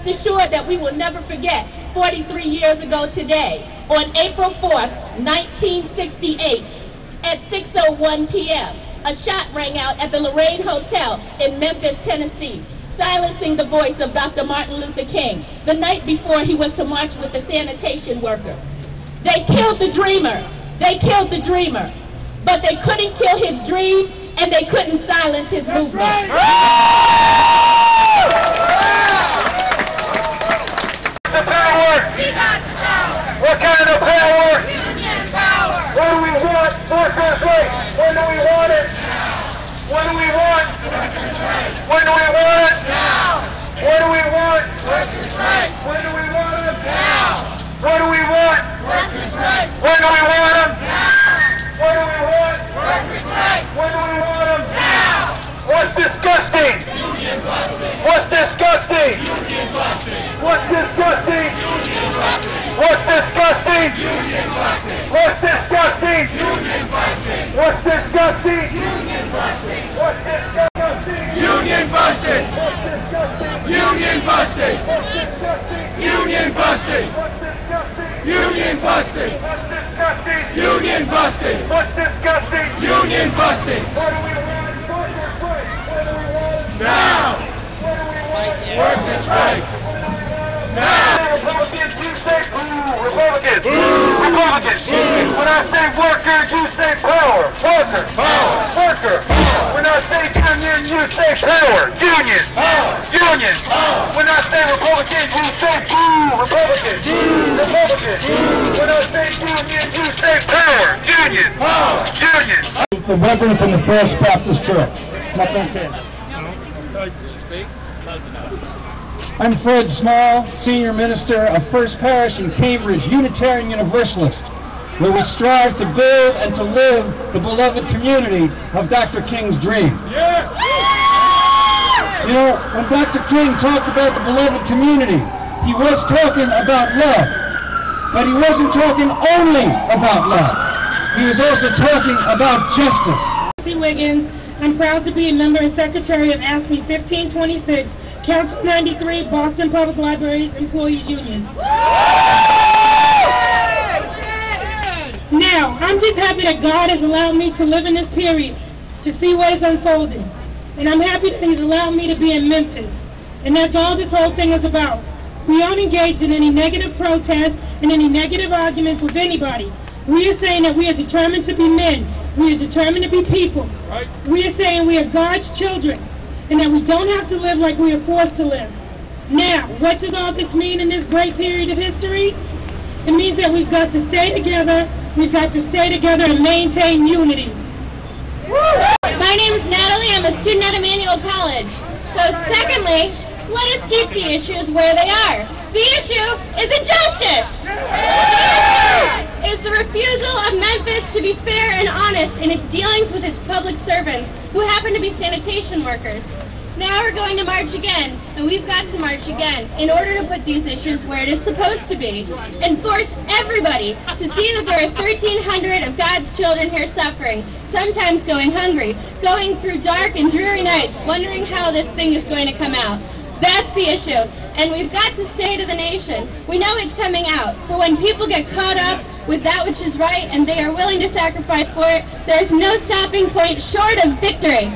Rest assured that we will never forget 43 years ago today, on April 4th, 1968, at 6:01 p.m., a shot rang out at the Lorraine Hotel in Memphis, Tennessee, silencing the voice of Dr. Martin Luther King the night before he was to march with the sanitation workers. They killed the dreamer. They killed the dreamer. But they couldn't kill his dreams, and they couldn't silence his movement. The power! We got the power! What kind of power? Union power! What do we want? Workers' rights! When do we want it? What do we want? Workers' rights! When do we want it? Now! What do we want? Workers' rights! When do we want them? Now! What do we want? Workers' rights! When do we want them? Now! What do we want? Workers' rights! When do we want them? Now! What's disgusting? Union busting! What's disgusting? Union busting! What's disgusting? Union busting! What's disgusting? Union busting! What's disgusting? Union busting! What's disgusting? Union busting! What's disgusting? Union busting! What's disgusting? Union busting! What's disgusting? Union busting! What's disgusting? Union busting! What's disgusting? Union busting! What's disgusting? Union busting! What do we want? Workers' rights. What do we want? Now! What do we want? Workers' rights! Now! Republicans, you say boo! Republicans! Republicans! When I say workers, you say power! Worker! Power! Worker! When I say union, you say power! Union! Power! Union! When I say Republicans, you say boo! Republicans! Republicans! When I say union, you say power! Union! Power! Union! The Reverend from the First Baptist Church. I'm Fred Small, Senior Minister of First Parish in Cambridge, Unitarian Universalist, where we strive to build and to live the beloved community of Dr. King's dream. Yes! You know, when Dr. King talked about the beloved community, he was talking about love, but he wasn't talking only about love. He was also talking about justice. Wiggins. I'm proud to be a member and secretary of ASME 1526, Council 93, Boston Public Libraries Employees Union. Now, I'm just happy that God has allowed me to live in this period, to see what is unfolding. And I'm happy that He's allowed me to be in Memphis. And that's all this whole thing is about. We aren't engaged in any negative protests and any negative arguments with anybody. We are saying that we are determined to be men. We are determined to be people. Right. We are saying we are God's children and that we don't have to live like we are forced to live. Now, what does all this mean in this great period of history? It means that we've got to stay together. We've got to stay together and maintain unity. My name is Natalie. I'm a student at Emmanuel College. So secondly, let us keep the issues where they are. The issue is injustice. Is the refusal of Memphis to be fair and honest in its dealings with its public servants, who happen to be sanitation workers. Now we're going to march again, and we've got to march again in order to put these issues where it is supposed to be, and force everybody to see that there are 1,300 of God's children here suffering, sometimes going hungry, going through dark and dreary nights, wondering how this thing is going to come out. That's the issue, and we've got to say to the nation, we know it's coming out, for when people get caught up with that which is right and they are willing to sacrifice for it, there's no stopping point short of victory.